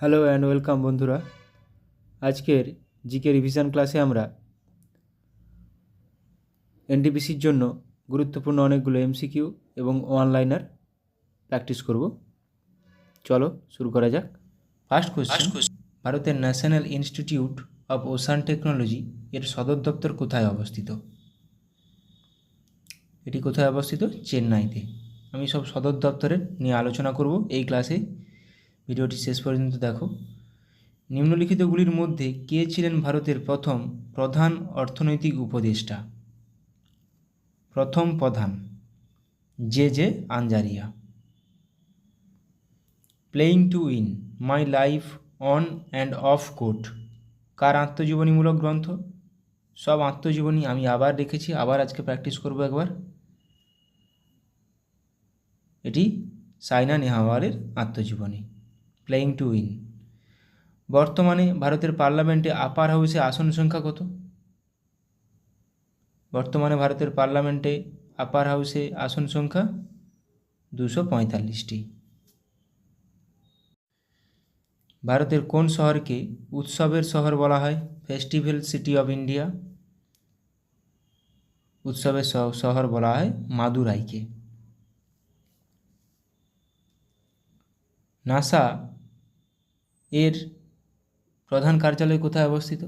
Hello and welcome বন্ধুরা। আজকের GK revision ক্লাসে আমরা এনটিপিসির জন্য গুরুত্বপূর্ণ অনেকগুলো এমসিকিউ এবং ওয়ান লাইনার প্র্যাকটিস করব। চলো শুরু করা যাক। ফার্স্ট কোশ্চেন, ভারতের national institute of ocean technology এর সদর দপ্তর কোথায় অবস্থিত? এটি কোথায় অবস্থিত? চেন্নাইতে। আমি সব সদর দপ্তরের নিয়ে আলোচনা করব এই ক্লাসে, ভিডিওটি শেষ পর্যন্ত দেখো। নিম্নলিখিতগুলির মধ্যে কে ছিলেন ভারতের প্রথম প্রধান অর্থনৈতিক উপদেষ্টা? প্রথম প্রধান J Anjaria. Playing to win, my life on and off court কার আত্মজীবনীমূলক গ্রন্থ? সব আত্মজীবনী আমি আবার রেখেছি, আবার আজকে প্র্যাকটিস করব একবার। এটি সাইনা নেহওয়ালের আত্মজীবনী, প্লেইং টু উইন। বর্তমানে ভারতের পার্লামেন্টে আপার হাউসে আসন সংখ্যা কত? বর্তমানে ভারতের পার্লামেন্টে আপার হাউসে আসন সংখ্যা 245টি। ভারতের কোন শহরকে উৎসবের শহর বলা হয়? Festival city of India. উৎসবের শহর বলা হয় মাদুরাইকে। নাসা এর প্রধান কার্যালয় কোথায় অবস্থিত?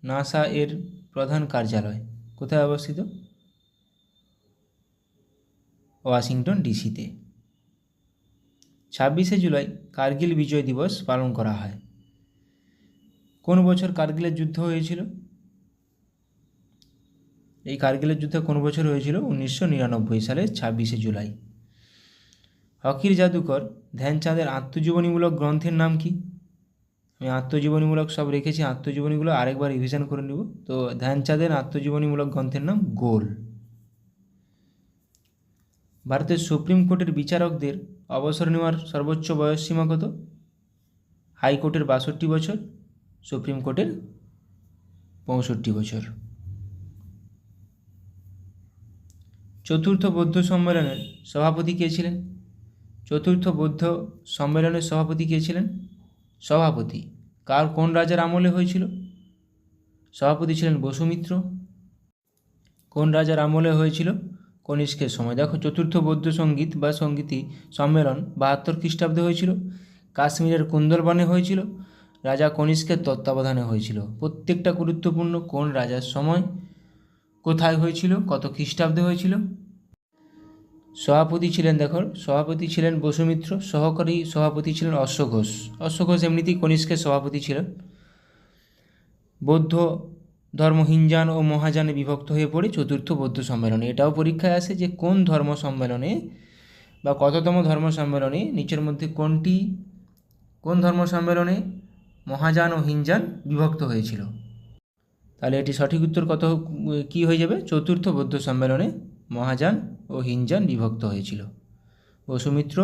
নাসা এর প্রধান কার্যালয় কোথায় অবস্থিত? ওয়াশিংটন ডিসিতে। 26শে জুলাই কার্গিল বিজয় দিবস পালন করা হয়। কোন বছর কার্গিলের যুদ্ধ হয়েছিল? এই কার্গিলের যুদ্ধ কোন বছর হয়েছিল? 1999 সালের 26শে জুলাই। হকির জাদুকর ধ্যানচাঁদের আত্মজীবনীমূলক গ্রন্থের নাম কি? আমি আত্মজীবনীমূলক সব রেখেছি, আত্মজীবনীগুলো আরেকবার রিভিশন করে নেব। তো ধ্যানচাঁদের আত্মজীবনীমূলক গ্রন্থের নাম গোল। ভারতের সুপ্রিম কোর্টের বিচারকদের অবসর নেওয়ার সর্বোচ্চ বয়সসীমা কত? হাইকোর্টের 62 বছর, সুপ্রিম কোর্টের 65 বছর। চতুর্থ বৌদ্ধ সম্মেলনের সভাপতি কে ছিলেন? চতুর্থ বৌদ্ধ সম্মেলনের সভাপতি কে ছিলেন? সভাপতি কোন রাজার আমলে হয়েছিল? সভাপতি ছিলেন বসুমিত্র। কোন রাজার আমলে হয়েছিল? কনিষ্কের সময়। দেখো, চতুর্থ বৌদ্ধ সঙ্গীত বা সঙ্গীতি সম্মেলন 72 খ্রিস্টাব্দে হয়েছিল। কাশ্মীরের কুন্দরবনে হয়েছিল। রাজা কনিষ্কের তত্ত্বাবধানে হয়েছিল। প্রত্যেকটা গুরুত্বপূর্ণ, কোন রাজার সময়, কোথায় হয়েছিল, কত খ্রিস্টাব্দে হয়েছিল। সভাপতি ছিলেন, দেখো, সভাপতি ছিলেন বসুমিত্র, সহকারী সভাপতি ছিলেন অশ্বঘোষ। অশ্বঘোষ এমনিতেই কনিষ্কের সভাপতি ছিলেন। বৌদ্ধ ধর্ম হিনজান ও মহাযানে বিভক্ত হয়ে পড়ে চতুর্থ বৌদ্ধ সম্মেলনে। এটাও পরীক্ষায় আসে যে কোন ধর্ম সম্মেলনে বা কততম ধর্ম সম্মেলনে নিচের মধ্যে কোন ধর্ম সম্মেলনে মহাযান ও হিনজান বিভক্ত হয়েছিল। তাহলে এটি সঠিক উত্তর কী হয়ে যাবে? চতুর্থ বৌদ্ধ সম্মেলনে মহাযান ও হিনজান বিভক্ত হয়েছিল। বসুমিত্র,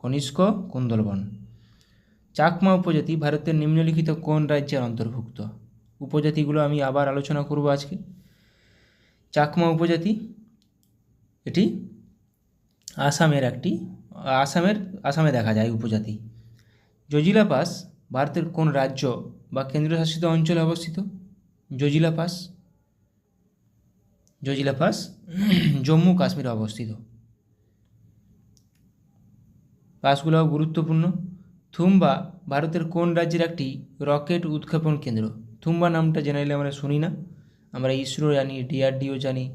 কনিষ্ক, কুন্দলবন। চাকমা উপজাতি ভারতের নিম্নলিখিত কোন রাজ্যের অন্তর্ভুক্ত? উপজাতিগুলো আমি আবার আলোচনা করব আজকে। চাকমা উপজাতি এটি আসামে দেখা যায় উপজাতি। জজিলা পাস ভারতের কোন রাজ্য বা কেন্দ্রশাসিত অঞ্চলে অবস্থিত? জজিলা পাস জম্মু কাশ্মীরে অবস্থিত। পাসগুলো গুরুত্বপূর্ণ। থুম্বা ভারতের কোন রাজ্যের একটি রকেট উৎক্ষেপণ কেন্দ্র? থুম্বা নামটা জেনারেলি আমরা শুনি না, আমরা ইসরো জানি, ডিআরডিও জানি,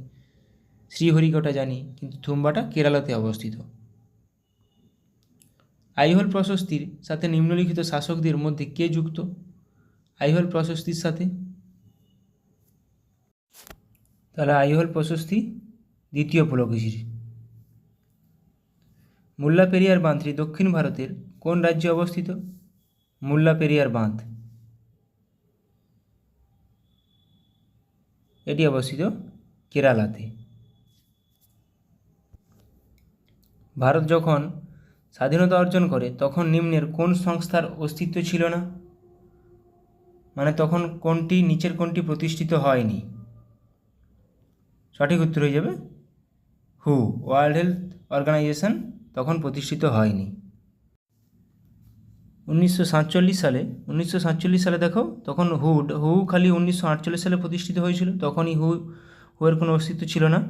শ্রীহরিকোটা জানি, কিন্তু থুম্বাটা কেরালাতে অবস্থিত। আইহোল প্রশস্তির সাথে নিম্নলিখিত শাসকদের মধ্যে কে যুক্ত? আইহোল প্রশস্তির সাথে, তাহলে আইহোল প্রশস্তি দ্বিতীয় পুলকেশীর। মুল্লা পেরিয়ার বাঁধটি দক্ষিণ ভারতের কোন রাজ্যে অবস্থিত? মুল্লা পেরিয়ার বাঁধ এটি অবস্থিত কেরালাতে। ভারত যখন স্বাধীনতা অর্জন করে তখন নিম্নের কোন সংস্থার অস্তিত্ব ছিল না? মানে তখন নিচের কোনটি প্রতিষ্ঠিত হয়নি? সঠিক উত্তর হয়ে যাবে ওয়ার্ল্ড হেলথ অর্গানাইজেশন তখন প্রতিষ্ঠিত হয়নি। 1947 সালে দেখো, তখন হু খালি 1948 সালে প্রতিষ্ঠিত হয়েছিল, তখনই হুয়ের কোনো অস্তিত্ব ছিল না।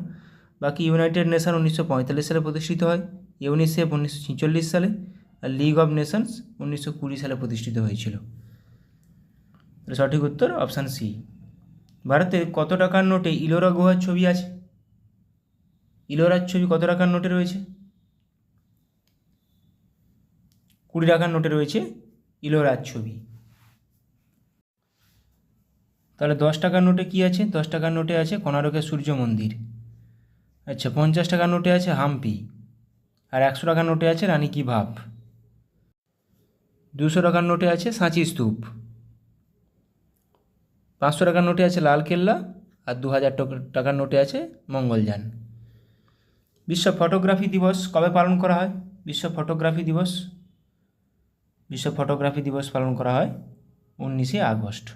বাকি ইউনাইটেড নেশন 1945 সালে প্রতিষ্ঠিত হয়, ইউনিসেফ 1946 সালে, আর লিগ অফ নেশনস 1920 সালে প্রতিষ্ঠিত হয়েছিল। সঠিক উত্তর অপশান সি। ভারতে কত টাকার নোটে ইলোরা গুহার ছবি আছে? ইলোরার ছবি কত টাকার নোটে রয়েছে? 20 টাকার নোটে রয়েছে ইলোরার ছবি। তাহলে 10 টাকার নোটে কি আছে? 10 টাকার নোটে আছে কোণারকের সূর্য মন্দির। আচ্ছা, 50 টাকার নোটে আছে হাম্পি, আর 100 টাকার নোটে আছে রানী কি ভাভ। 200 টাকার নোটে আছে সাঁচি স্তূপ। 500 টাকার নোটে আছে লালকেল্লা, আর 2000 টাকার নোটে আছে মঙ্গলযান। বিশ্ব ফটোগ্রাফি দিবস কবে পালন করা হয়? বিশ্ব ফটোগ্রাফি দিবস পালন করা হয় 19শে আগস্ট।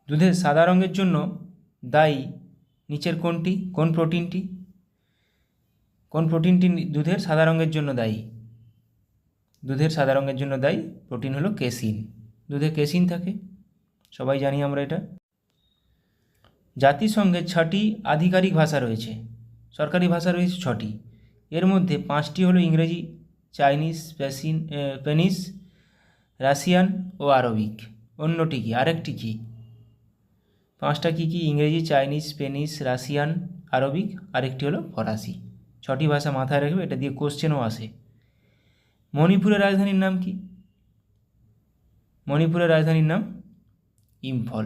দুধের সাদা রঙের জন্য দায়ী নিচের কোনটি? কোন প্রোটিনটি দুধের সাদা রঙের জন্য দায়ী? দুধের সাদা রঙের জন্য দায়ী প্রোটিন হলো কেসিন। দুধে কেসিন থাকে, সবাই জানি আমরা এটা। জাতিসংঘের 6টি আধিকারিক ভাষা রয়েছে, সরকারি ভাষা রয়েছে 6টি। এর মধ্যে 5টি হলো ইংরেজি, চাইনিজ, স্প্যানিশ, রাশিয়ান ও আরবিক। অন্যটি কি? আরেকটি কি? 5টা কী কী? ইংরেজি, চাইনিজ, স্প্যানিশ, রাশিয়ান, আরবিক, আরেকটি হলো ফরাসি। 6টি ভাষা মাথায় রাখবে, এটা দিয়ে কোশ্চেনও আসে। মণিপুরের রাজধানীর নাম কি? মণিপুরের রাজধানীর নাম ইম্ফল।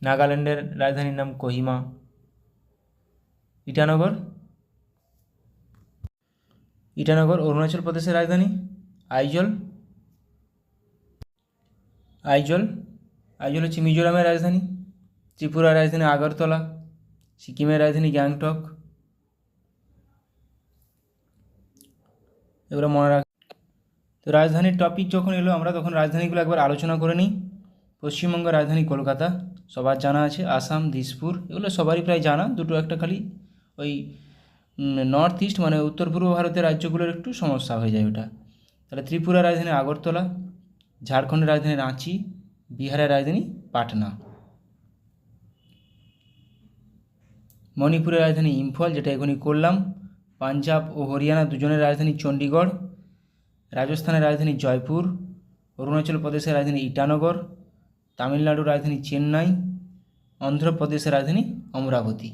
নাগাল্যান্ডের রাজধানীর নাম কোহিমা। ইটানগর অরুণাচল প্রদেশের রাজধানী আইজল হচ্ছে মিজোরামের রাজধানী। ত্রিপুরার রাজধানী আগরতলা। সিকিমের রাজধানী গ্যাংটক। এগুলো মনে রাখ। তো রাজধানীর টপিক যখন এলো, আমরা তখন রাজধানীগুলো একবার আলোচনা করে নিই। পশ্চিমবঙ্গের রাজধানী কলকাতা, সবার জানা আছে। আসাম, দিসপুর, এগুলো সবারই প্রায় জানা। দুটো একটা খালি ওই নর্থ ইস্ট মানে উত্তর পূর্ব ভারতের রাজ্যগুলোর একটু সমস্যা হয়ে যায় ওটা। তাহলে ত্রিপুরার রাজধানী আগরতলা, ঝাড়খণ্ডের রাজধানী রাঁচি, বিহারের রাজধানী পাটনা, মণিপুরের রাজধানী ইম্ফল, যেটা এখনই করলাম। পাঞ্জাব ও হরিয়ানা দুজনের রাজধানী চণ্ডীগড়, রাজস্থানের রাজধানী জয়পুর, অরুণাচল প্রদেশের রাজধানী ইটানগর, তামিলনাড়ুর রাজধানী চেন্নাই, অন্ধ্রপ্রদেশের রাজধানী অমরাবতী।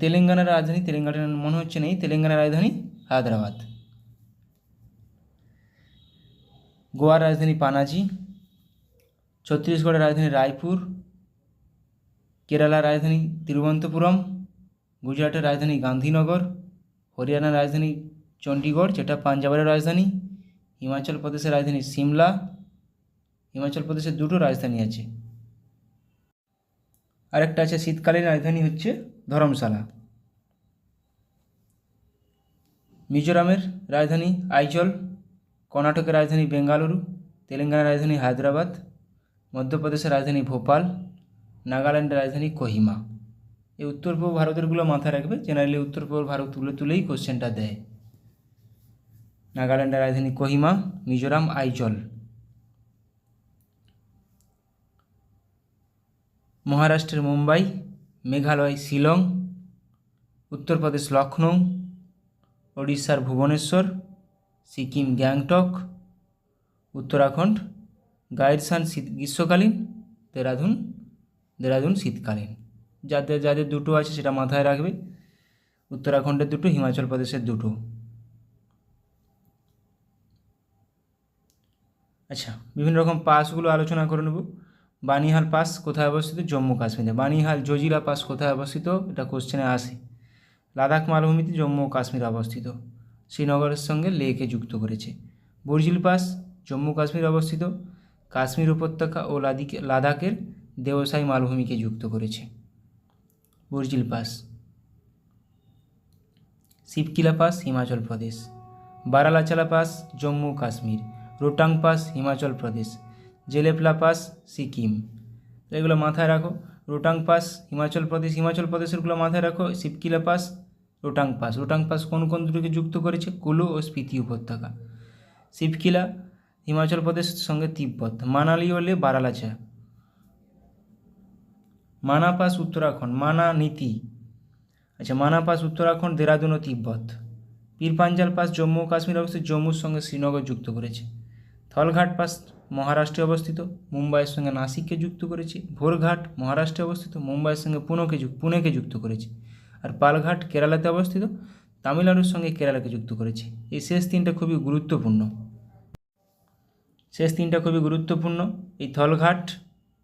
তেলেঙ্গানার রাজধানী, তেলেঙ্গানার মনে হচ্ছে নেই, তেলেঙ্গানার রাজধানী হায়দ্রাবাদ। গোয়ার রাজধানী পানাজি, ছত্তিশগড়ের রাজধানী রায়পুর, কেরালার রাজধানী তিরুবনন্তপুরম, গুজরাটের রাজধানী গান্ধীনগর, হরিয়ানার রাজধানী চণ্ডীগড়, যেটা পাঞ্জাবের রাজধানী, হিমাচল প্রদেশের রাজধানী সিমলা। হিমাচল প্রদেশের দুটো রাজধানী আছে। আরেকটা আছে শীতকালীন রাজধানী হচ্ছে ধরমশালা। মিজোরামের রাজধানী আইজল, কর্ণাটকের রাজধানী বেঙ্গালুরু, তেলেঙ্গানার রাজধানী হায়দ্রাবাদ, মধ্যপ্রদেশের রাজধানী ভোপাল, নাগাল্যান্ডের রাজধানী কোহিমা। এই উত্তর পূর্ব ভারতেরগুলো মাথায় রাখবে, জেনারেলি উত্তর পূর্ব ভারত তুলেই কোশ্চেনটা দেয়। নাগাল্যান্ডের রাজধানী কোহিমা, মিজোরাম আইজল। মহারাষ্ট্রের মুম্বাই, মেঘালয় শিলং, উত্তরপ্রদেশ লখনৌ, ওড়িশার ভুবনেশ্বর, সিকিম গ্যাংটক, উত্তরাখণ্ড গাইরসান গ্রীষ্মকালীন, দেরাদুন শীতকালীন। যাদের দুটো আছে সেটা মাথায় রাখবে, উত্তরাখণ্ডের দুটো, হিমাচল প্রদেশের দুটো। আচ্ছা, বিভিন্ন রকম পাসগুলো আলোচনা করে নেব। বানিহাল পাস কোথায় অবস্থিত? জম্মু কাশ্মীরে। বানিহাল জজিলা পাস কোথায় অবস্থিত? এটা কোশ্চেনে আসে। লাদাখ মালভূমিতে জম্মু ও কাশ্মীর অবস্থিত, শ্রীনগরের সঙ্গে লেকে যুক্ত করেছে। বর্জিল পাস জম্মু কাশ্মীর অবস্থিত, কাশ্মীর উপত্যকা ও লাদাখের দেওসাই মালভূমিকে যুক্ত করেছে। Burzil pass. Shipkila pass Himachal Pradesh, Baralachala pass Jammu Kashmir, Rohtang pass Himachal Pradesh, Jelepla pass Sikkim. এগুলো মাথায় রাখো। রোটাং পাস হিমাচল প্রদেশ, হিমাচল প্রদেশেরগুলো মাথায় রাখো, Shipkila pass, Rohtang pass. Rohtang pass কোন কোন দুটোকে যুক্ত করেছে? কুলু ও স্পিতি উপত্যকা। শিবকিলা হিমাচল প্রদেশের সঙ্গে তিব্বত। মানালি হলে বারালাচা। মানা পাস উত্তরাখণ্ড, মানা নীতি। আচ্ছা, মানা পাস উত্তরাখণ্ড, দেরাদুন ও তিব্বত। পীরপাঞ্জাল পাস জম্মু ও কাশ্মীর অবস্থিত, জম্মুর সঙ্গে শ্রীনগর যুক্ত করেছে। থলঘাট পাস মহারাষ্ট্রে অবস্থিত, মুম্বাইয়ের সঙ্গে নাসিককে যুক্ত করেছে। ভোরঘাট মহারাষ্ট্রে অবস্থিত, মুম্বাইয়ের সঙ্গে পুনেকে যুক্ত করেছে। আর পালঘাট কেরালাতে অবস্থিত, তামিলনাড়ুর সঙ্গে কেরালাকে যুক্ত করেছে। এই শেষ তিনটা খুবই গুরুত্বপূর্ণ। এই থলঘাট,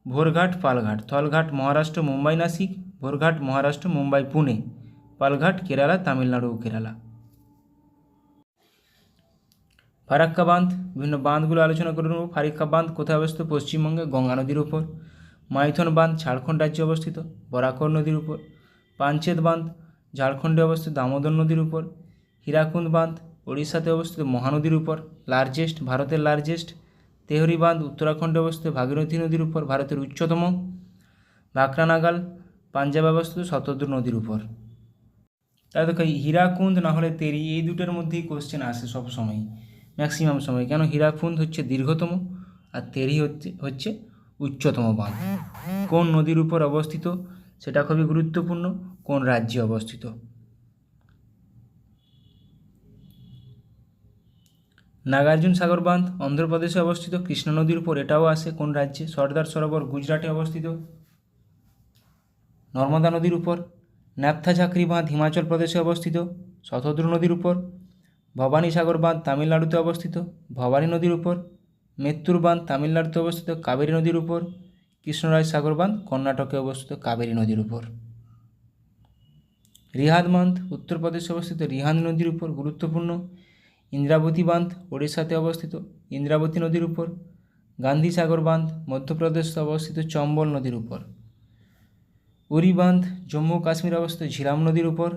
ভোরঘাট, পালঘাট। থলঘাট মহারাষ্ট্র, মুম্বাই নাসিক। ভোরঘাট মহারাষ্ট্র, মুম্বাই পুনে। পালঘাট কেরালা, তামিলনাড়ু ও কেরালা। ফারাক্কা বাঁধ, বিভিন্ন বাঁধগুলো আলোচনা করে নেব। ফারাক্কা বাঁধ কোথায় অবস্থিত? পশ্চিমবঙ্গে, গঙ্গা নদীর উপর। মাইথন বাঁধ ঝাড়খণ্ড রাজ্যে অবস্থিত, বরাকর নদীর উপর। পাঞ্চেত বাঁধ ঝাড়খণ্ডে অবস্থিত, দামোদর নদীর উপর। হীরাকুন্দ বাঁধ ওড়িশাতে অবস্থিত, মহানদীর উপর, লার্জেস্ট, ভারতের লার্জেস্ট। তেহরি বাঁধ উত্তরাখণ্ডে অবস্থিত, ভাগীরথী নদীর উপর, ভারতের উচ্চতম। ভাকরা নাগাল পাঞ্জাবে অবস্থিত, শতদ্রু নদীর উপর। তাহলে দেখো, হীরাকুন্দ না হলে তেরি, এই দুটোর মধ্যেই কোশ্চেন আসে সব সময়, ম্যাক্সিমাম সময়। কেন? হীরাকুন্দ হচ্ছে দীর্ঘতম আর তেরি হচ্ছে উচ্চতম বাঁধ। কোন নদীর উপর অবস্থিত সেটা খুবই গুরুত্বপূর্ণ, কোন রাজ্যে অবস্থিত। নাগার্জুন সাগর বাঁধ অন্ধ্রপ্রদেশে অবস্থিত, কৃষ্ণা নদীর উপর, এটাও আসে কোন রাজ্যে? সর্দার সরোবর গুজরাটে অবস্থিত, নর্মদা নদীর উপর। ন্যাপথা ঝাকরি বাঁধ হিমাচল প্রদেশে অবস্থিত, শতদ্রু নদীর উপর। ভবানী সাগর বাঁধ তামিলনাড়ুতে অবস্থিত, ভবানী নদীর উপর। মেত্তুর বাঁধ তামিলনাড়ুতে অবস্থিত, কাবেরী নদীর উপর। কৃষ্ণরাজ সাগর বাঁধ কর্ণাটকে অবস্থিত, কাবেরী নদীর উপর। রিহাদ বাঁধ উত্তরপ্রদেশে অবস্থিত, রিহাদ নদীর উপর, গুরুত্বপূর্ণ। ইন্দ্রাবতী বাঁধ ওড়িশাতে অবস্থিত, ইন্দ্রাবতী নদীর উপর। গান্ধী সাগর বাঁধ মধ্যপ্রদেশে অবস্থিত, চম্বল নদীর উপর। উরি বাঁধ জম্মু কাশ্মীর অবস্থিত, ঝিলাম নদীর উপর।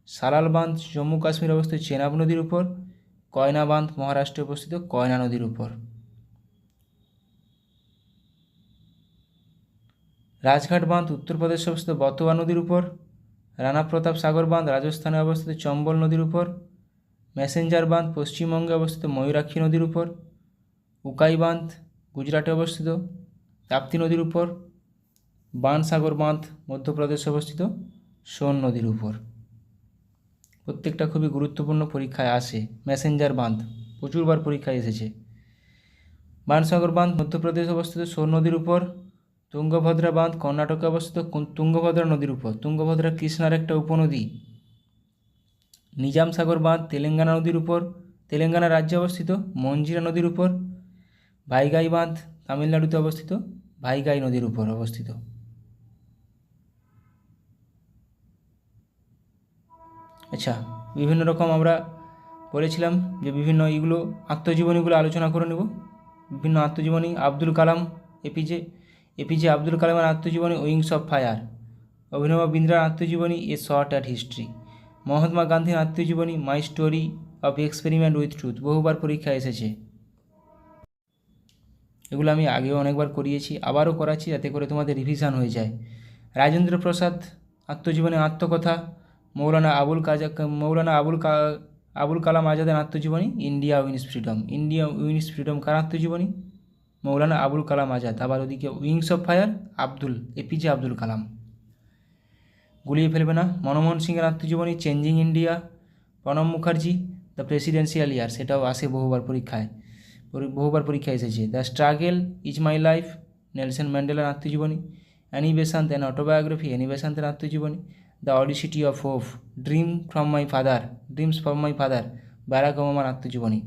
সালাল বাঁধ জম্মু কাশ্মীর অবস্থিত, চেনাব নদীর উপর। কয়না বাঁধ মহারাষ্ট্রে অবস্থিত, কয়না নদীর উপর। রাজঘাট বাঁধ উত্তরপ্রদেশে অবস্থিত, বতোয়া নদীর উপর। রানা প্রতাপ সাগর বাঁধ রাজস্থানে অবস্থিত, চম্বল নদীর উপর। ম্যাসেঞ্জার বাঁধ পশ্চিমবঙ্গে অবস্থিত, ময়ূরাক্ষী নদীর উপর। উকাই বাঁধ গুজরাটে অবস্থিত, তাপ্তি নদীর উপর। বানসাগর বাঁধ মধ্যপ্রদেশে অবস্থিত, সোন নদীর উপর। প্রত্যেকটা খুবই গুরুত্বপূর্ণ, পরীক্ষায় আসে। ম্যাসেঞ্জার বাঁধ প্রচুরবার পরীক্ষায় এসেছে। বানসাগর বাঁধ মধ্যপ্রদেশে অবস্থিত, সোন নদীর উপর। তুঙ্গভদ্রা বাঁধ কর্ণাটকে অবস্থিত, তুঙ্গভদ্রা নদীর উপর। তুঙ্গভদ্রা কৃষ্ণার একটা উপনদী। নিজাম সাগর বাঁধ তেলেঙ্গানা নদীর উপর, তেলেঙ্গানা রাজ্যে অবস্থিত, মঞ্জিরা নদীর উপর। ভাইগাই বাঁধ তামিলনাড়ুতে অবস্থিত, ভাইগাই নদীর উপর অবস্থিত। আচ্ছা, বিভিন্ন রকম আমরা বলেছিলাম যে বিভিন্ন এইগুলো আত্মজীবনীগুলো আলোচনা করে নেব। বিভিন্ন আত্মজীবনী, আব্দুল কালাম, এপিজে আব্দুল কালামের আত্মজীবনী উইংস অফ ফায়ার। অভিনব বিন্দ্রার আত্মজীবনী a short at history. Mahatma গান্ধীর আত্মজীবনী my story of experiment with truth, বহুবার পরীক্ষা এসেছে। এগুলো আমি আগেও অনেকবার করিয়েছি, আবারও করাচ্ছি যাতে করে তোমাদের রিভিশন হয়ে যায়। রাজেন্দ্র প্রসাদ আত্মজীবনী আত্মকথা। মৌলানা আবুল কালাম আজাদের আত্মজীবনী India wins freedom. India wins freedom কার আত্মজীবনী? মৌলানা আবুল কালাম আজাদ। আবার ওদিকে wings of fire APJ Abdul Kalam. গুলিয়ে ফেলবে না। মনমোহন সিংয়ের আত্মজীবনী changing India. Pranab Mukherjee the presidential year, সেটাও আসে বহুবার পরীক্ষায় এসেছে। The struggle is my life Nelson ম্যান্ডেলার আত্মজীবনী। Annie Besant an autobiography, Annie বেসান্তের আত্মজীবনী। The audacity of hope, dreams from my father Barack ওবামার আত্মজীবনী।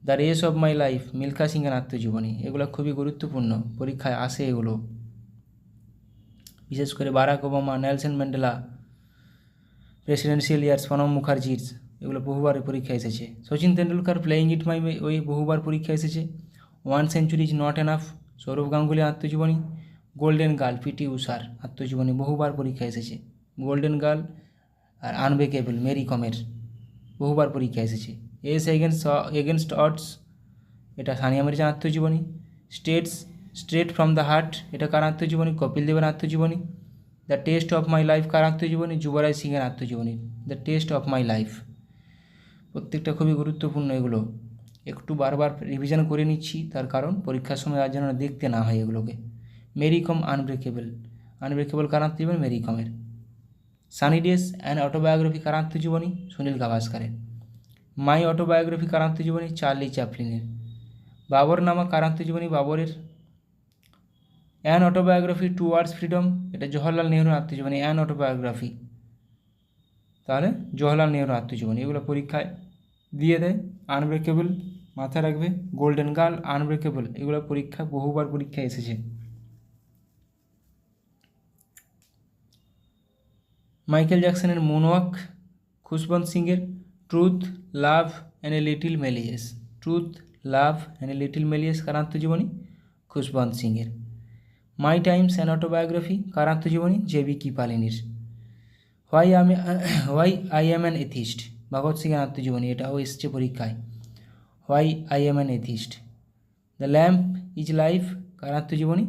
The race of my life Milkha সিংয়ের আত্মজীবনী। এগুলো খুবই গুরুত্বপূর্ণ, পরীক্ষায় আসে এগুলো, বিশেষ করে Barack Obama, Nelson Mandela, presidential years Pranab মুখার্জির, এগুলো বহুবার পরীক্ষায় এসেছে। Sachin Tendulkar playing it my way, বহুবার পরীক্ষায় এসেছে। 1 century is not enough, Sourav গাঙ্গুলির আত্মজীবনী। গোল্ডেন গার্ল পিটি উষার আত্মজীবনী, বহুবার পরীক্ষায় এসেছে। গোল্ডেন গার্ল আর আনব্রেকেবল মেরি কমের, বহুবার পরীক্ষায় এসেছে। এগেনস্ট অডস, এটা সানিয়া মির্জার আত্মজীবনী। States straight from the heart এটা কার আত্মজীবনী? কপিল দেবের আত্মজীবনী। The test of my life কার আত্মজীবনী? যুবরাজ সিংয়ের আত্মজীবনী। The test of my life, প্রত্যেকটা খুবই গুরুত্বপূর্ণ, এগুলো একটু বারবার রিভিশন করে নিচ্ছি, তার কারণ পরীক্ষার সময় আর যেন দেখতে না হয় এগুলোকে। মেরি কম আনব্রেকেবল, আনব্রেকেবল কার আত্মজীবনী? মেরি কমের। সানি ডেজ অ্যান্ড অটোবায়োগ্রাফি কার আত্মজীবনী? সুনীল গাভাস্কারের। মাই অটোবায়োগ্রাফি কার আত্মজীবনী? চার্লি চ্যাপলিনের। বাবর নামা কার আত্মজীবনী? বাবরের। অ্যান অটোবায়োগ্রাফি টুয়ার্ডস ফ্রিডম এটা জওহরলাল নেহরুর আত্মজীবনী। অ্যান অটোবায়োগ্রাফি তাহলে জওহরলাল নেহরুর আত্মজীবনী। এগুলো পরীক্ষায় দিয়ে দেয়। আনব্রেকেবল মাথায় রাখবে, গোল্ডেন গার্ল, আনব্রেকেবল এগুলো পরীক্ষা বহুবার পরীক্ষায় এসেছে। মাইকেল জ্যাকসনের মুনওয়াক, খুশবন্ত সিংয়ের truth, love and a little malice. Truth, love and a little malice কার আত্মজীবনী? খুশবন্ত সিংয়ের। মাই টাইমস অ্যান অটোবায়োগ্রাফি কার আত্মজীবনী? জে.বি. কৃপালিনীর। Why I am an atheist Bhagat সিংয়ের আত্মজীবনী, এটাও এসছে পরীক্ষায়। Why I am an atheist. The lamp is life কার আত্মজীবনী?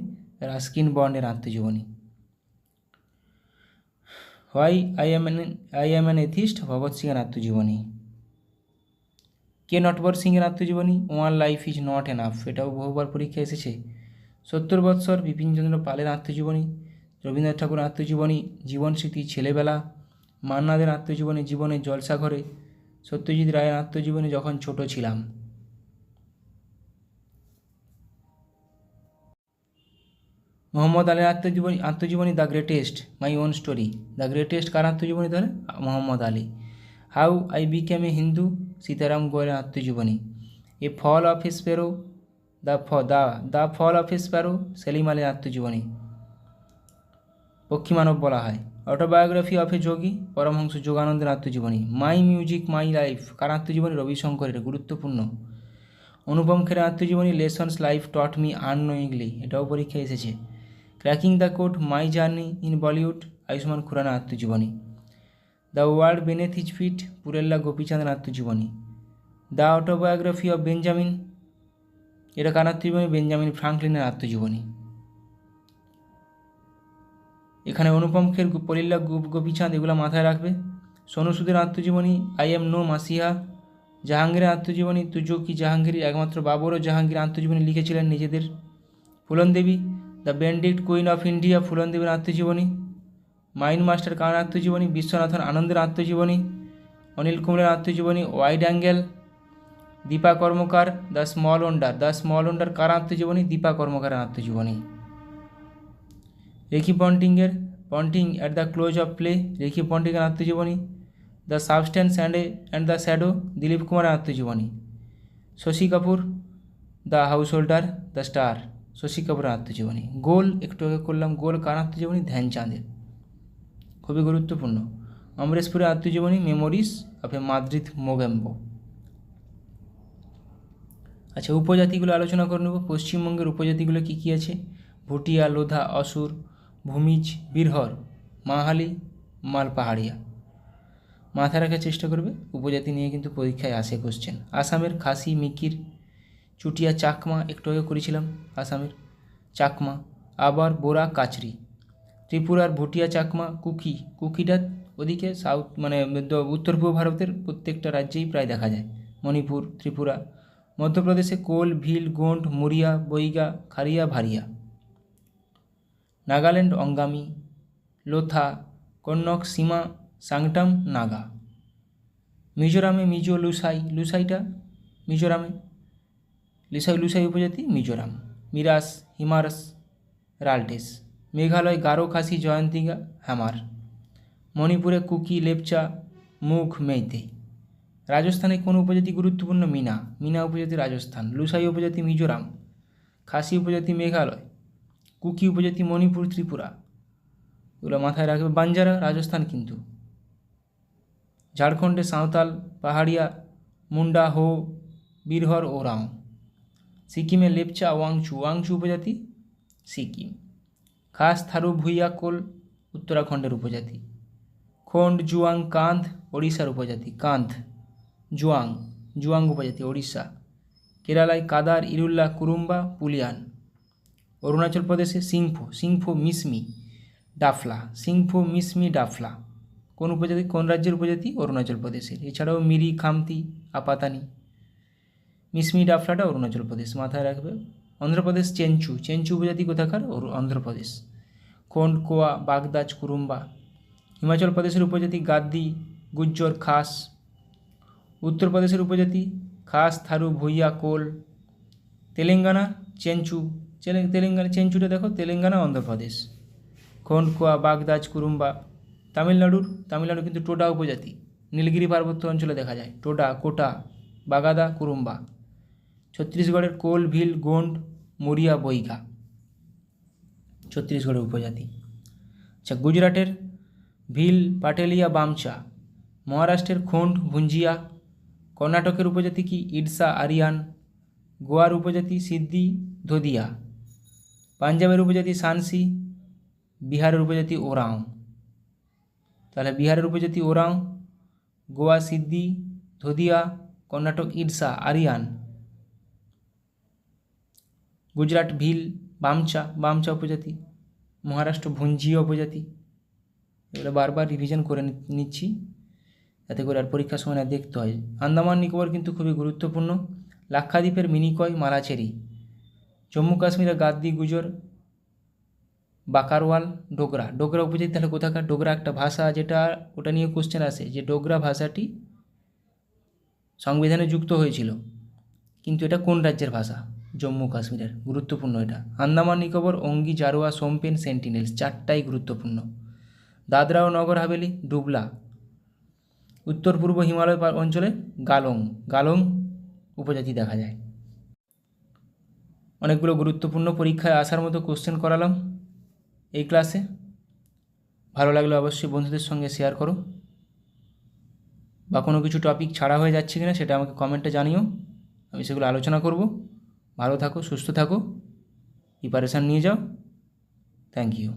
রাস্কিন বন্ডের আত্মজীবনী। Why I am an atheist Bhagat সিংয়ের আত্মজীবনী। কে নটবর সিংয়ের আত্মজীবনী? One life is not enough, এটাও বহুবার পরীক্ষা এসেছে। 70 বৎসর বিপিনচন্দ্র পালের আত্মজীবনী। রবীন্দ্রনাথ ঠাকুরের আত্মজীবনী জীবন স্মৃতি ছেলেবেলা। মান্নাদের আত্মজীবনী জীবনের জলসাঘরে। সত্যজিৎ রায়ের আত্মজীবনী যখন ছোট ছিলাম। মোহাম্মদ আলীর আত্মজীবনী the greatest, my own story. The greatest কার আত্মজীবনী তাহলে? Muhammad Ali. How I became a Hindu, Sitaram গোয়েলের আত্মজীবনী। A fall of a sparrow, the fall of a sparrow Salim আলীর আত্মজীবনী। পক্ষীমানব বলা হয়। Autobiography of a yogi, Paramhansa যোগানন্দের আত্মজীবনী। মাই মিউজিক মাই লাইফ কার আত্মজীবনী? রবিশঙ্করের, গুরুত্বপূর্ণ। অনুপম খেরের আত্মজীবনী lessons life taught me unknowingly, এটাও পরীক্ষায় এসেছে। Cracking the code, my journey in Bollywood, Ayushmann খুরানার আত্মজীবনী। The world beneath his feet, Pullela গোপীচাঁদের আত্মজীবনী। দ্য অটোবায়োগ্রাফি অফ বেঞ্জামিন, এটা কার আত্মজীবনী? বেঞ্জামিন ফ্রাঙ্কলিনের আত্মজীবনী। এখানে অনুপম খের, পুরেল্লা গোপীচাঁদ এগুলো মাথায় রাখবে। সোনু সুদের আত্মজীবনী আই এম নো মাসিহা। জাহাঙ্গীরের আত্মজীবনী তুজো কি জাহাঙ্গীর, একমাত্র বাবর ও জাহাঙ্গীর আত্মজীবনী লিখেছিলেন নিজেদের। ফুলন দেবী, the বেন্ডিক্ট queen of India, Phoolan দেবীর আত্মজীবনী। মাইন্ড মাস্টার কার আত্মজীবনী? বিশ্বনাথন আনন্দের আত্মজীবনী। অনিল কুমারের আত্মজীবনী wide angle. Dipa Karmakar, the small wonder কার আত্মজীবনী? দীপা কর্মকারের আত্মজীবনী। Ricky Ponting at the close of play, Ricky পন্টিংয়ের আত্মজীবনী। The substance and the shadow, Dilip কুমারের আত্মজীবনী। Shashi Kapoor, the householder, the star, Shashi কাপুরের আত্মজীবনী। গোল একটু আগে করলাম, গোল কার আত্মজীবনী? ধ্যানচাঁদের, খুবই গুরুত্বপূর্ণ। অমরেশপুরের আত্মজীবনী memories of A Madrid Mogambo. আচ্ছা, উপজাতিগুলো আলোচনা করে নেব। পশ্চিমবঙ্গের উপজাতিগুলো কী কী আছে? ভুটিয়া, লোধা, অসুর, ভূমিজ, বীরহর, মাহালি, মালপাহাড়িয়া। মাথায় রাখার চেষ্টা করবে, উপজাতি নিয়ে কিন্তু পরীক্ষায় আসে কোশ্চেন। আসামের খাসি, মিকির, চুটিয়া, চাকমা, একটু আগে করেছিলাম আসামের চাকমা। আবার বোরা, কাচরি। ত্রিপুরার ভুটিয়া, চাকমা, কুকিটা ওদিকে সাউথ মানে উত্তর পূর্ব ভারতের প্রত্যেকটা রাজ্যেই প্রায় দেখা যায়। মণিপুর, ত্রিপুরা। মধ্যপ্রদেশে কোল, ভিল, গোন্ড, মুরিয়া, বৈগা, খারিয়া, ভারিয়া। নাগাল্যান্ড অঙ্গামি, লোথা, কন্নক, সীমা, সাংটাম, নাগা। মিজোরামে মিজো, লুসাইটা মিজোরামে। লুসাই উপজাতি মিজোরাম। মিরাস, হিমারস, রাল্টেস। মেঘালয় গারো, খাসি, জয়ন্তিগা, হ্যামার। মণিপুরে কুকি, লেপচা, মুখ, মেইতেই। রাজস্থানে কোন উপজাতি গুরুত্বপূর্ণ? মিনা উপজাতি রাজস্থান। লুসাই উপজাতি মিজোরাম। খাসি উপজাতি মেঘালয়। কুকি উপজাতি মণিপুর, ত্রিপুরা। এগুলো মাথায় রাখবে। বাঞ্জারা রাজস্থান কিন্তু। ঝাড়খণ্ডে সাঁওতাল, পাহাড়িয়া, মুন্ডা, হো, বীরহর, ওরাও। সিকিমে লেপচা, ওয়াংচু উপজাতি সিকিম। খাস, থারু, ভুইয়া, কোল উত্তরাখণ্ডের উপজাতি। খোন্ড, জুয়াং, কান্ধ ওড়িশার উপজাতি। কান্ধ, জুয়াং উপজাতি ওড়িশা। কেরালায় কাদার, ইরুল্লা, কুরুম্বা, পুলিয়ান। অরুণাচল প্রদেশে সিংফো মিসমি ডাফলা, সিংফো মিসমি ডাফলা কোন উপজাতি, কোন রাজ্যের উপজাতি? অরুণাচল প্রদেশের। এছাড়াও মিরি, খামতি, আপাতানি। মিসমি ডাফলাটা অরুণাচল প্রদেশ, মাথায় রাখবে। অন্ধ্রপ্রদেশ চেঞ্চু উপজাতি কোথাকার? অন্ধ্রপ্রদেশ। কোন্ড, কোয়া, বাগদাজ, কুরুম্বা। হিমাচল প্রদেশের উপজাতি গাদ্দি, গুজ্জর, খাস। উত্তরপ্রদেশের উপজাতি খাস, থারু, ভুইয়া, কোল। তেলেঙ্গানা চেঞ্চু, তেলেঙ্গানা চেঞ্চুটা দেখো, তেলেঙ্গানা, অন্ধ্রপ্রদেশ। কোন্ড, কোয়া, বাগদাজ, কুরুম্বা। তামিলনাড়ু কিন্তু টোডা উপজাতি, নীলগিরি পার্বত্য অঞ্চলে দেখা যায়। টোডা, কোটা, বাগাদা, কুরুম্বা। ছত্তিশগড়ের কোল, ভিল, গোন্ড, মুরিয়া, বৈগা ছত্তিশগড়ের উপজাতি। আচ্ছা, গুজরাটের ভিল, পাটেলিয়া, বামচা। মহারাষ্ট্রের খোন্ড, ভুঞ্জিয়া। কর্ণাটকের উপজাতি কি? ইডসা, আরিয়ান। গোয়ার উপজাতি সিদ্ধি, ধোদিয়া। পাঞ্জাবের উপজাতি সানসি। বিহারের উপজাতি ওরাঁও। তাহলে বিহারের উপজাতি ওরাঁও, গোয়া সিদ্ধি, ধোদিয়া, কর্ণাটক ইডসা, আরিয়ান। গুজরাট ভিল, বামচা উপজাতি। মহারাষ্ট্র ভুঞ্জিয়া উপজাতি। এগুলো বারবার রিভিশন করে নিচ্ছি যাতে করে আর পরীক্ষার সময় না দেখতে হয়। আন্দামান নিকোবর কিন্তু খুবই গুরুত্বপূর্ণ। লাক্ষাদ্বীপের মিনিকয়, মালাচেরি। জম্মু কাশ্মীরের গাদ্দি, গুজর, বাকারওয়াল, ডোগরা উপজাতি। তাহলে কোথাকার? ডোগরা একটা ভাষা, যেটা ওটা নিয়ে কোশ্চেন আসে যে ডোগরা ভাষাটি সংবিধানে যুক্ত হয়েছিল, কিন্তু এটা কোন রাজ্যের ভাষা? জম্মু কাশ্মীরের। গুরুত্বপূর্ণ এটা। আন্দামান নিকোবর ওঙ্গি, জারোয়া, সোমপেন, সেন্টিনেলস, চারটাই গুরুত্বপূর্ণ। দাদরা ও নগর হাভেলি, ডুবলা। উত্তর পূর্ব হিমালয় অঞ্চলে গালং উপজাতি দেখা যায়। অনেকগুলো গুরুত্বপূর্ণ পরীক্ষায় আসার মতো কোশ্চেন করালাম এই ক্লাসে। ভালো লাগলে অবশ্যই বন্ধুদের সঙ্গে শেয়ার করো, বা কোনো কিছু টপিক ছাড়া হয়ে যাচ্ছে কিনা সেটা আমাকে কমেন্টে জানিও, আমি সেগুলো আলোচনা করব। ভালো থাকো, সুস্থ থাকো, প্রিপারেশান নিয়ে যাও। Thank you.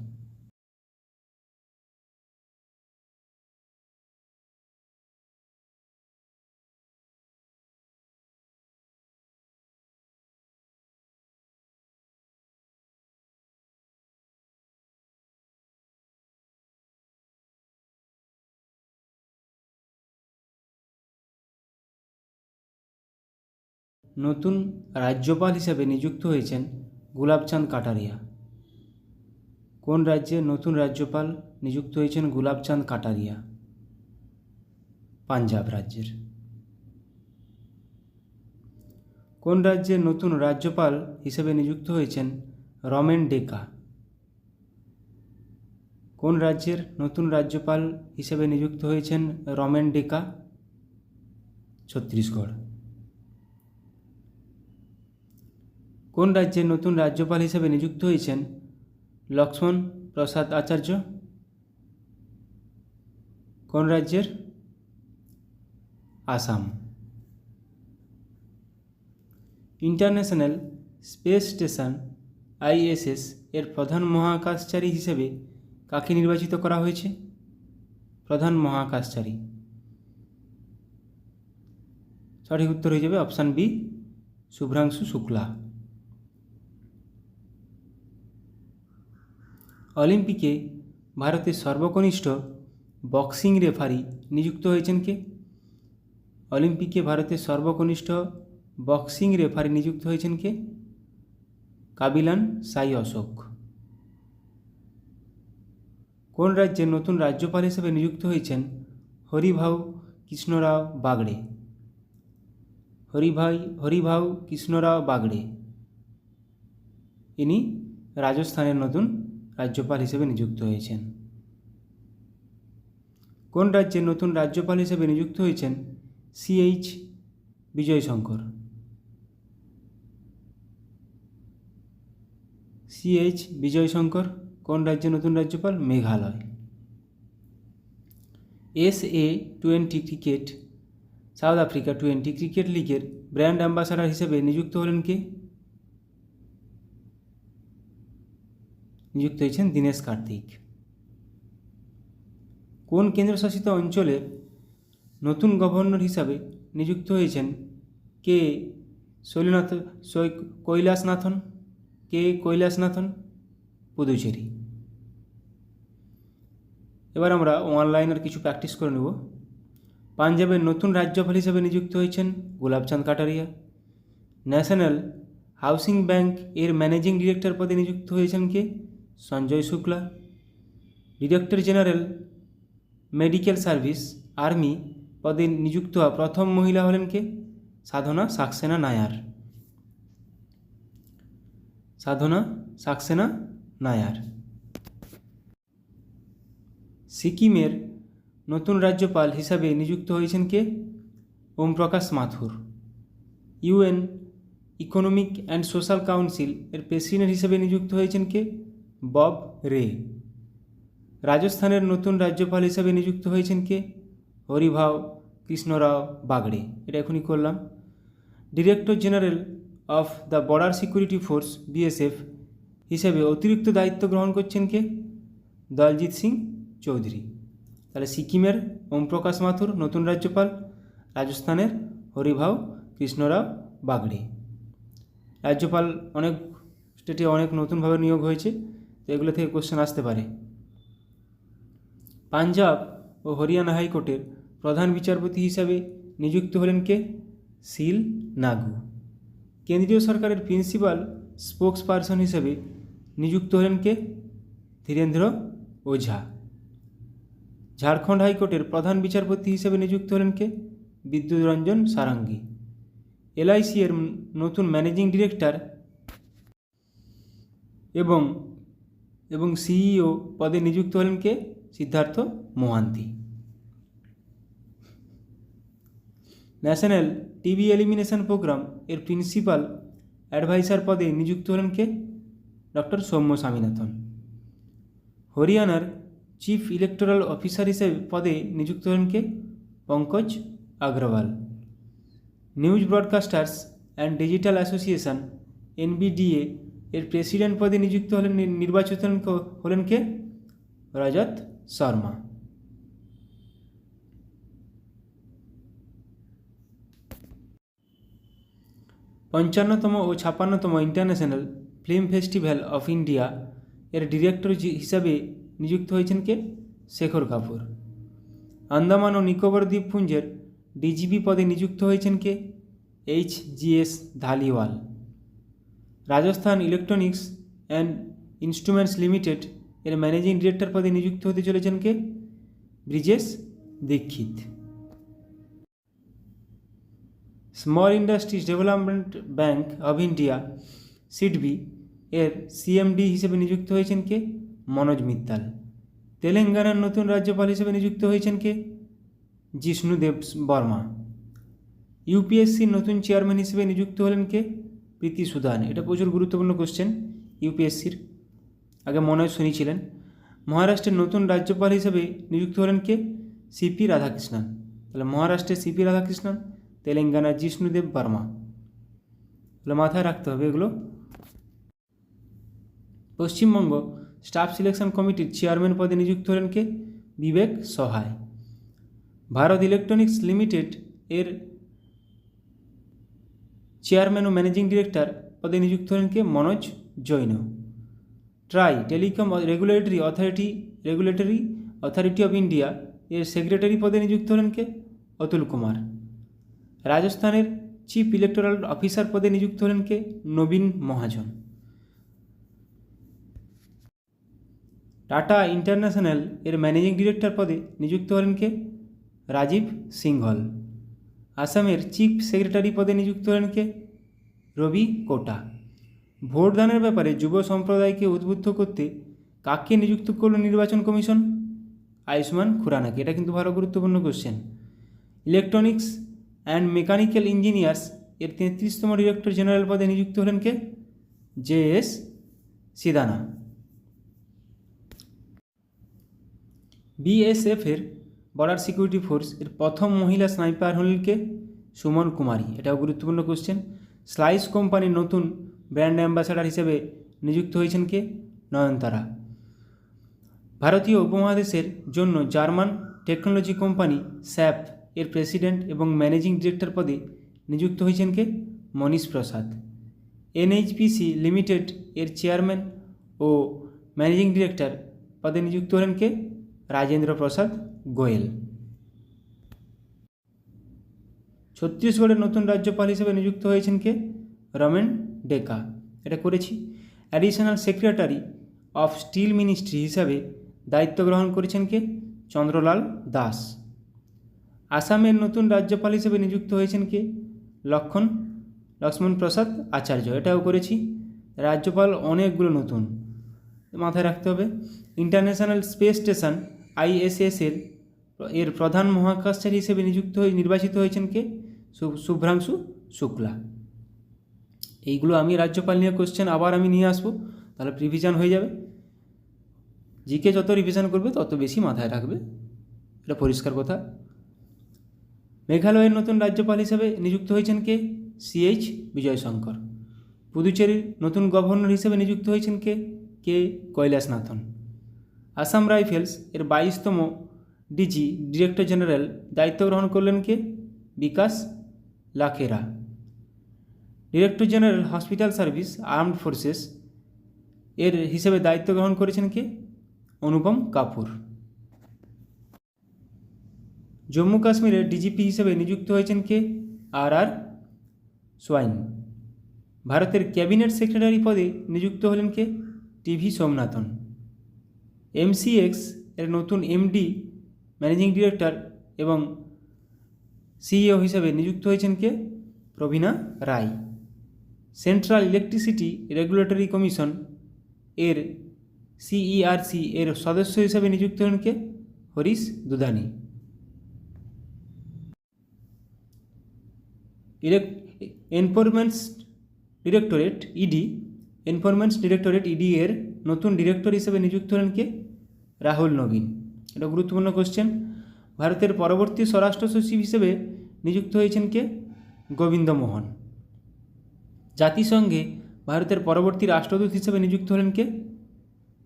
নতুন রাজ্যপাল হিসেবে নিযুক্ত হয়েছেন গুলাবচাঁদ কাটারিয়া। কোন রাজ্যে নতুন রাজ্যপাল নিযুক্ত হয়েছেন গুলাবচাঁদ কাটারিয়া? পাঞ্জাব রাজ্যের। কোন রাজ্যের নতুন রাজ্যপাল হিসেবে নিযুক্ত হয়েছেন রমেন ডেকা? কোন রাজ্যের নতুন রাজ্যপাল হিসেবে নিযুক্ত হয়েছেন রমেন ডেকা? ছত্তিশগড়। কোন রাজ্যের নতুন রাজ্যপাল হিসেবে নিযুক্ত হয়েছেন লক্ষ্মণ প্রসাদ আচার্য? কোন রাজ্যের? Assam. International space station ISS এর প্রধান মহাকাশচারী হিসেবে কাকে নির্বাচিত করা হয়েছে? প্রধান মহাকাশচারী। সঠিক উত্তর হয়ে যাবে অপশান বি, শুভ্রাংশু শুক্লা। অলিম্পিকে ভারতের সর্বকনিষ্ঠ বক্সিং রেফারি নিযুক্ত হয়েছেন কে? অলিম্পিকে ভারতের সর্বকনিষ্ঠ বক্সিং রেফারি নিযুক্ত হয়েছেন কে? কাবিলান সাই অশোক। কোন রাজ্যের নতুন রাজ্যপাল হিসেবে নিযুক্ত হয়েছেন হরিভাউ কৃষ্ণরাও বাগড়ে? হরিভাউ কৃষ্ণরাও বাগড়ে ইনি রাজস্থানের নতুন রাজ্যপাল হিসেবে নিযুক্ত হয়েছেন। কোন রাজ্যের নতুন রাজ্যপাল হিসেবে নিযুক্ত হয়েছেন CH বিজয়শঙ্কর? CH বিজয়শঙ্কর কোন রাজ্যের নতুন রাজ্যপাল? Meghalaya. SA-20 cricket south Africa 20 cricket লিগের ব্র্যান্ড অ্যাম্বাসাডার হিসেবে নিযুক্ত হলেন কে? নিযুক্ত হয়েছেন দীনেশ কার্তিক। কোন কেন্দ্রশাসিত অঞ্চলের নতুন গভর্নর হিসাবে নিযুক্ত হয়েছেন কে? কৈলাসনাথন। কে কৈলাসনাথন, পুদুচেরি। এবার আমরা অনলাইনের কিছু প্র্যাকটিস করে নেব। পাঞ্জাবের নতুন রাজ্যপাল হিসেবে নিযুক্ত হয়েছেন Gulabchand Kataria. National housing bank এর ম্যানেজিং ডিরেক্টর পদে নিযুক্ত হয়েছেন কে? Sanjay Shukla. Director general medical service army পদে নিযুক্ত হওয়া প্রথম মহিলা হলেন কে? সাধনা সাক্সেনা নায়ার। সাধনা সাক্সেনা নায়ার। সিকিমের নতুন রাজ্যপাল হিসাবে নিযুক্ত হয়েছেন কে? Om Prakash Mathur. UN economic and social council এর প্রেসিডেন্ট হিসেবে নিযুক্ত হয়েছেন কে? বব রে। রাজস্থানের নতুন রাজ্যপাল হিসেবে নিযুক্ত হয়েছেন কে? হরিভাও কৃষ্ণরাও বাগড়ে। এটা এখনই করলাম। Director general of the border security force BSF হিসেবে অতিরিক্ত দায়িত্ব গ্রহণ করছেন কে? দলজিৎ সিং চৌধুরী। তাহলে সিকিমের ওম প্রকাশ মাথুর নতুন রাজ্যপাল, রাজস্থানের হরিভাও কৃষ্ণরাও বাগড়ে। রাজ্যপাল অনেক স্টেটে অনেক নতুনভাবে নিয়োগ হয়েছে, তো এগুলো থেকে কোশ্চেন আসতে পারে। পাঞ্জাব ও হরিয়ানা হাইকোর্টের প্রধান বিচারপতি হিসাবে নিযুক্ত হলেন কে? সিল নাগু। কেন্দ্রীয় সরকারের প্রিন্সিপাল স্পোক্স পারসন হিসেবে নিযুক্ত হলেন কে? ধীরেন্দ্র ওঝা। ঝাড়খণ্ড হাইকোর্টের প্রধান বিচারপতি হিসেবে নিযুক্ত হলেন কে? বিদ্যুৎ রঞ্জন সারাঙ্গী। এলআইসি এর নতুন ম্যানেজিং ডিরেক্টর এবং সিইও পদে নিযুক্ত হলেন কে? Siddharth Mohanty. National TB elimination programme এর প্রিন্সিপাল অ্যাডভাইসার পদে নিযুক্ত হলেন কে? ডক্টর সৌম্য স্বামীনাথন। হরিয়ানার চিফ ইলেকটোরাল অফিসার হিসেবে পদে নিযুক্ত হলেন কে? Pankaj Agarwal. News broadcasters and digital association NBDA এর প্রেসিডেন্ট পদে নিযুক্ত নির্বাচিত হলেন কে? রজত শর্মা। পঞ্চান্নতম ও 56তম international film festival of India এর ডিরেক্টর হিসাবে নিযুক্ত হয়েছেন কে? শেখর কাপুর। আন্দামান ও নিকোবর দ্বীপপুঞ্জের ডিজিপি পদে নিযুক্ত হয়েছেন কে? HGS Dhaliwal. Rajasthan electronics and instruments limited এর ম্যানেজিং ডিরেক্টর পদে নিযুক্ত হতে চলেছেন কে? Brijesh Dixit. Small industries development bank of India SIDBI এর সিএমডি হিসেবে নিযুক্ত হয়েছেন কে? মনোজ মিত্তাল। তেলেঙ্গানার নতুন রাজ্যপাল হিসেবে নিযুক্ত হয়েছেন কে? জিষ্ণুদেব বর্মা। ইউপিএসসির নতুন চেয়ারম্যান হিসেবে নিযুক্ত হলেন কে? প্রীতি সুদান। এটা প্রচুর গুরুত্বপূর্ণ কোশ্চেন ইউপিএসসির, আগে মনোজ শুনি ছিলেন। মহারাষ্ট্রের নতুন রাজ্যপাল হিসেবে নিযুক্ত হলেন কে? সিপি রাধাকৃষ্ণন। তাহলে মহারাষ্ট্রের সিপি রাধাকৃষ্ণন, তেলেঙ্গানার জিষ্ণুদেব বর্মা। তাহলে মাথায় রাখতে হবে এগুলো। পশ্চিমবঙ্গ স্টাফ সিলেকশন কমিটির চেয়ারম্যান পদে নিযুক্ত হলেন কে? বিবেক সহায়। ভারত ইলেকট্রনিক্স লিমিটেড এর চেয়ারম্যান ও ম্যানেজিং ডিরেক্টর পদে নিযুক্ত হলেন কে? Manoj Jain. TRAI telecom regulatory authority of India এর সেক্রেটারি পদে নিযুক্ত হলেন কে? অতুল কুমার। রাজস্থানের চিফ ইলেকটোরাল অফিসার পদে নিযুক্ত হলেন কে? নবীন মহাজন। টাটা ইন্টারন্যাশনাল এর ম্যানেজিং ডিরেক্টর পদে নিযুক্ত হলেন কে? রাজীব সিংহল। আসামের চিফ সেক্রেটারি পদে নিযুক্ত হলেন কে? রবি কোটা। ভোটদানের ব্যাপারে যুব সম্প্রদায়কে উদ্বুদ্ধ করতে কাকে নিযুক্ত করল নির্বাচন কমিশন? আয়ুষ্মান খুরানাকে। এটা কিন্তু ভালো গুরুত্বপূর্ণ question. Electronics and mechanical engineers এর 33তম ডিরেক্টর জেনারেল পদে নিযুক্ত হলেন কে? JS সিদানা। বিএসএফ এর বর্ডার সিকিউরিটি ফোর্স এর প্রথম মহিলা স্নাইপার হলেন কে? সুমন কুমারী। এটাও গুরুত্বপূর্ণ কোশ্চেন। স্লাইস কোম্পানির নতুন ব্র্যান্ড অ্যাম্বাসাডার হিসেবে নিযুক্ত হয়েছেন কে? নয়নতারা। ভারতীয় উপমহাদেশের জন্য জার্মান টেকনোলজি কোম্পানি স্যাপ এর প্রেসিডেন্ট এবং ম্যানেজিং ডিরেক্টর পদে নিযুক্ত হয়েছেন কে? মনীশ প্রসাদ। এনএইচপিসি লিমিটেড এর চেয়ারম্যান ও ম্যানেজিং ডিরেক্টর পদে নিযুক্ত হলেন কে? রাজেন্দ্র প্রসাদ গোয়েল। ছত্তিশগড়ের নতুন রাজ্যপাল হিসেবে নিযুক্ত হয়েছেন কে? রমেন ডেকা। এটা করেছি। Additional secretary of steel ministry হিসাবে দায়িত্ব গ্রহণ করেছেন কে? চন্দ্রলাল দাস। আসামের নতুন রাজ্যপাল হিসেবে নিযুক্ত হয়েছেন কে? লক্ষ্মণ প্রসাদ আচার্য। এটাও করেছি। রাজ্যপাল অনেকগুলো নতুন মাথায় রাখতে হবে। ইন্টারন্যাশনাল স্পেস স্টেশন ISS এর প্রধান মহাকাশচারী হিসেবে নির্বাচিত হয়েছেন কে? শুভ্রাংশু শুক্লা। এইগুলো আমি রাজ্যপাল নিয়ে কোশ্চেন আবার আমি নিয়ে আসবো, তাহলে রিভিশন হয়ে যাবে। জিকে যত রিভিশন করবে তত বেশি মাথায় রাখবে, এটা পরিষ্কার কথা। মেঘালয়ের নতুন রাজ্যপাল হিসেবে নিযুক্ত হয়েছেন কে? CH বিজয়শঙ্কর। পুদুচেরির নতুন গভর্নর হিসেবে নিযুক্ত হয়েছেন কে? কৈলাসনাথন। আসাম রাইফেলস এর 22তম ডিজি ডিরেক্টর জেনারেল দায়িত্ব গ্রহণ করলেন কে? Bikash Lakhera. Director general hospital service armed forces এর হিসেবে দায়িত্ব গ্রহণ করেছেন কে? অনুপম কাপুর। জম্মু কাশ্মীরের ডিজিপি হিসেবে নিযুক্ত হয়েছেন কে? RR swine. ভারতের ক্যাবিনেট সেক্রেটারি পদে নিযুক্ত হলেন কে? TV সোমনাথন। MCX এর নতুন MD ম্যানেজিং ডিরেক্টর এবং CEO হিসেবে নিযুক্ত হয়েছেন কে? প্রবীণা রায়। সেন্ট্রাল ইলেকট্রিসিটি রেগুলেটরি কমিশন এর CERC এর সদস্য হিসেবে নিযুক্ত হলেন কে? হরিশ দুধানি। এনফোর্সমেন্ট ডিরেক্টরেট ED এর নতুন ডিরেক্টর হিসেবে নিযুক্ত হলেন কে? রাহুল নবীন। এটা গুরুত্বপূর্ণ কোশ্চেন। ভারতের পরবর্তী স্বরাষ্ট্র সচিব হিসেবে নিযুক্ত হয়েছেন কে? গোবিন্দ মোহন। জাতিসংঘে ভারতের পরবর্তী রাষ্ট্রদূত হিসেবে নিযুক্ত হলেন কে?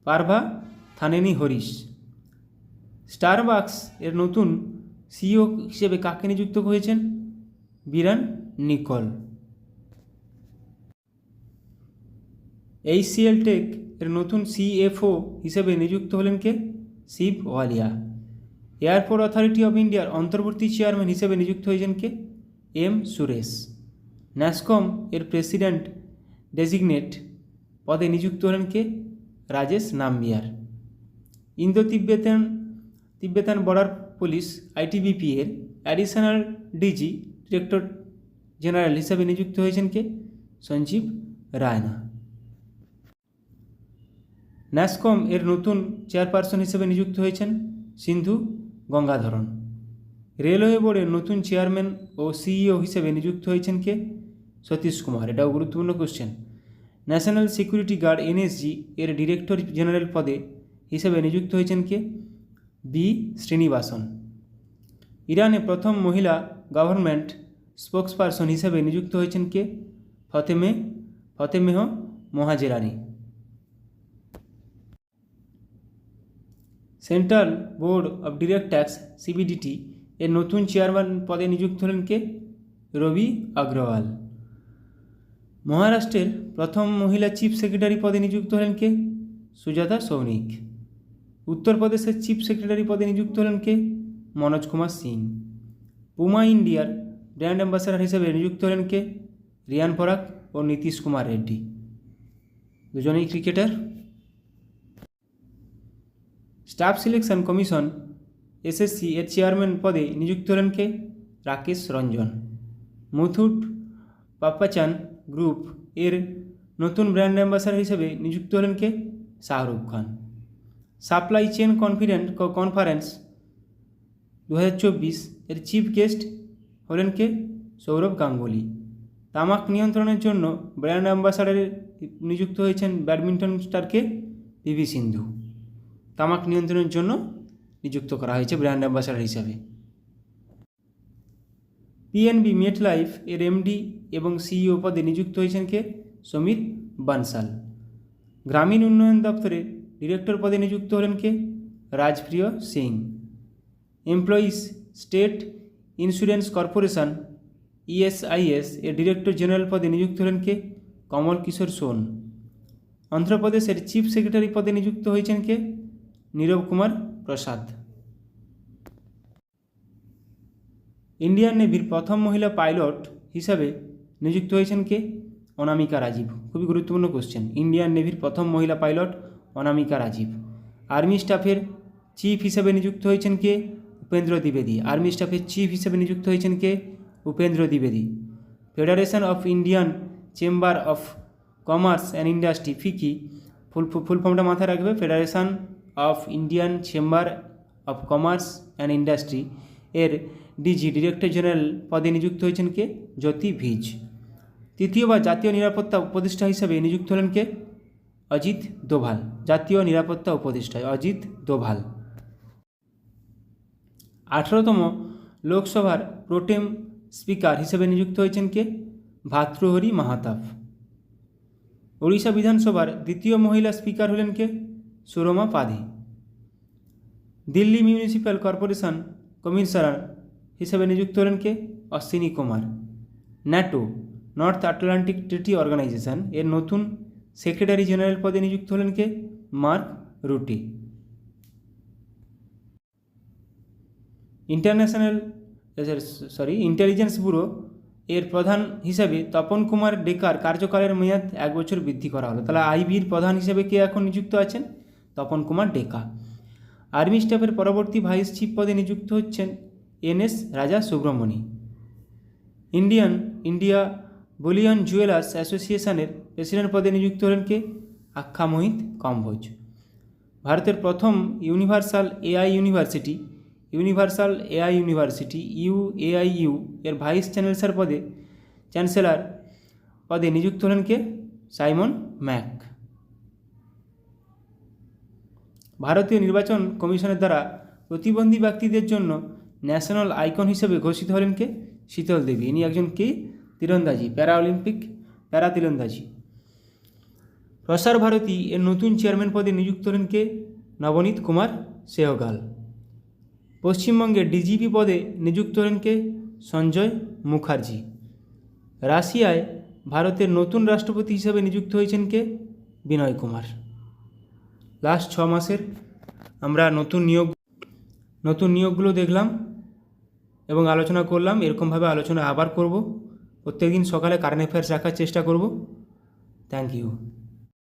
পার্ভা থানেনি হরিশ। স্টারবাকস এর নতুন CEO হিসেবে কাকে নিযুক্ত হয়েছেন? বিরান নিকল। HCL টেক এর নতুন CFO হিসেবে নিযুক্ত হলেন কে? শিব ওয়ালিয়া। এয়ারপোর্ট অথরিটি অফ ইন্ডিয়ার অন্তর্বর্তী চেয়ারম্যান হিসেবে নিযুক্ত হয়েছেন কে? M সুরেশ। ন্যাসকম এর প্রেসিডেন্ট ডেজিগনেট পদে নিযুক্ত হলেন কে? Rajesh Nambiar. Indo Tibetan border police ITBP এর অ্যাডিশনাল ডিজি ডিরেক্টর জেনারেল হিসেবে নিযুক্ত হয়েছেন কে? সঞ্জীব রায়না। ন্যাসকম এর নতুন চেয়ারপারসন হিসেবে নিযুক্ত হয়েছেন সিন্ধু গঙ্গাধরন। রেলওয়ে বোর্ডের নতুন চেয়ারম্যান ও CEO হিসেবে নিযুক্ত হয়েছেন কে? সতীশ কুমার। এটাও গুরুত্বপূর্ণ question. National security guard NSG এর ডিরেক্টর জেনারেল পদে হিসেবে নিযুক্ত হয়েছেন কে? B শ্রীনিবাসন। ইরানে প্রথম মহিলা গভর্নমেন্ট স্পোকসপারসন হিসেবে নিযুক্ত হয়েছেন কে? Fatemeh Mohajerani. Central board of direct tax CBDT এর নতুন চেয়ারম্যান পদে নিযুক্ত হলেন কে? রবি আগ্রওয়াল। মহারাষ্ট্রের প্রথম মহিলা চিফ সেক্রেটারি পদে নিযুক্ত হলেন কে? সুজাতা সৌনিক। উত্তরপ্রদেশের চিফ সেক্রেটারি পদে নিযুক্ত হলেন কে? মনোজ কুমার সিং। পুমা ইন্ডিয়ার ব্র্যান্ড অ্যাম্বাসাডার হিসেবে নিযুক্ত হলেন কে? রিয়ান পরাগ ও নীতিশ কুমার রেড্ডি। দুজনেই cricketer. Staff selection commission SSC এর চেয়ারম্যান পদে নিযুক্ত হলেন কে? রাকেশ রঞ্জন। মুথুট পাপ্পাচান গ্রুপ এর নতুন ব্র্যান্ড অ্যাম্বাসাডার হিসেবে নিযুক্ত হলেন কে? Shahrukh Khan. Supply chain conference 2024 এর চিফ গেস্ট হলেন কে? সৌরভ গাঙ্গুলি। তামাক নিয়ন্ত্রণের জন্য ব্র্যান্ড অ্যাম্বাসাডারে নিযুক্ত হয়েছেন ব্যাডমিন্টন স্টারকে? PV সিন্ধু। তামাক নিয়ন্ত্রণের জন্য নিযুক্ত করা হয়েছে ব্র্যান্ড অ্যাম্বাসাডার হিসাবে। PNB মেটলাইফ এর MD এবং CEO পদে নিযুক্ত হয়েছেন কে? সমীর বানসাল। গ্রামীণ উন্নয়ন দপ্তরের ডিরেক্টর পদে নিযুক্ত হলেন কে? Rajpriya Singh. Employees state insurance corporation ESIS এর ডিরেক্টর জেনারেল পদে নিযুক্ত হলেন কে? কমল কিশোর সোন। অন্ধ্রপ্রদেশের চিফ সেক্রেটারি পদে নিযুক্ত হয়েছেন কে? নীরব কুমার প্রসাদ। ইন্ডিয়ান নেভির প্রথম মহিলা পাইলট হিসাবে নিযুক্ত হয়েছেন কে? অনামিকা রাজীব। খুবই গুরুত্বপূর্ণ কোশ্চেন। ইন্ডিয়ান নেভির প্রথম মহিলা পাইলট অনামিকা রাজীব। আর্মি স্টাফের চিফ হিসেবে নিযুক্ত হয়েছেন কে? উপেন্দ্র দ্বিবেদী। আর্মি স্টাফের চিফ হিসেবে নিযুক্ত হয়েছেন কে? উপেন্দ্র দ্বিবেদী। Federation of Indian chamber of commerce and industry, FICCI, full ফর্মটা মাথায় রাখবে। Federation of Indian chamber of commerce and industry এর ডিজি, ডিরেক্টর জেনারেল পদে নিযুক্ত হয়েছেন কে? জ্যোতি ভিজ। তৃতীয়বার জাতীয় নিরাপত্তা উপদেষ্টা হিসেবে নিযুক্ত হলেন কে? অজিত দোভাল। জাতীয় নিরাপত্তা উপদেষ্টায় অজিত দোভাল। 18তম লোকসভার প্রোটেম স্পিকার হিসেবে নিযুক্ত হয়েছেন কে? ভাতৃহরি মাহাতাব। ওড়িশা বিধানসভার দ্বিতীয় মহিলা স্পিকার হলেন কে? Surama Padhi. Delhi municipal corporation commissioner হিসেবে নিযুক্ত হলেন কে? Ashwini Kumar. NATO, north Atlantic treaty organization এর নতুন সেক্রেটারি জেনারেল পদে নিযুক্ত হলেন কে? Mark Rutte. ইন্টেলিজেন্স ব্যুরো এর প্রধান হিসেবে তপন কুমার ডেকার কার্যকালের মেয়াদ 1 বছর বৃদ্ধি করা হলো। তাহলে আইবির প্রধান হিসেবে কে এখন নিযুক্ত আছেন? তপন কুমার ডেকা। আর্মি স্টাফের পরবর্তী ভাইস চিফ পদে নিযুক্ত হচ্ছেন NS রাজা সুব্রমণি। ইন্ডিয়া বুলিয়ন জুয়েলার্স অ্যাসোসিয়েশনের প্রেসিডেন্ট পদে নিযুক্ত হলেন কে? আখ্যা মোহিত কম্বোজ। ভারতের প্রথম ইউনিভার্সাল এআই ইউনিভার্সিটি UAIU এর ভাইস চ্যান্সেলর পদে নিযুক্ত হলেন কে? Simon Mac. ভারতীয় নির্বাচন কমিশনের দ্বারা প্রতিবন্ধী ব্যক্তিদের জন্য ন্যাশনাল আইকন হিসেবে ঘোষিত হলেন কে? শীতল দেবী। ইনি একজন কে? তীরন্দাজি, প্যারা তীরন্দাজি। প্রসার ভারতী এর নতুন চেয়ারম্যান পদে নিযুক্ত হলেন কে? নবনীত কুমার সেহগাল। পশ্চিমবঙ্গের ডিজিপি পদে নিযুক্ত হলেন কে? সঞ্জয় মুখার্জি। রাশিয়ায় ভারতের নতুন রাষ্ট্রপতি হিসেবে নিযুক্ত হয়েছেন কে? বিনয় কুমার। লাস্ট 6 মাসের আমরা নতুন নিয়োগগুলো দেখলাম এবং আলোচনা করলাম। এরকমভাবে আলোচনা আবার করব। প্রত্যেকদিন সকালে কারেন্ট অ্যাফেয়ার্স রাখার চেষ্টা করব। Thank you.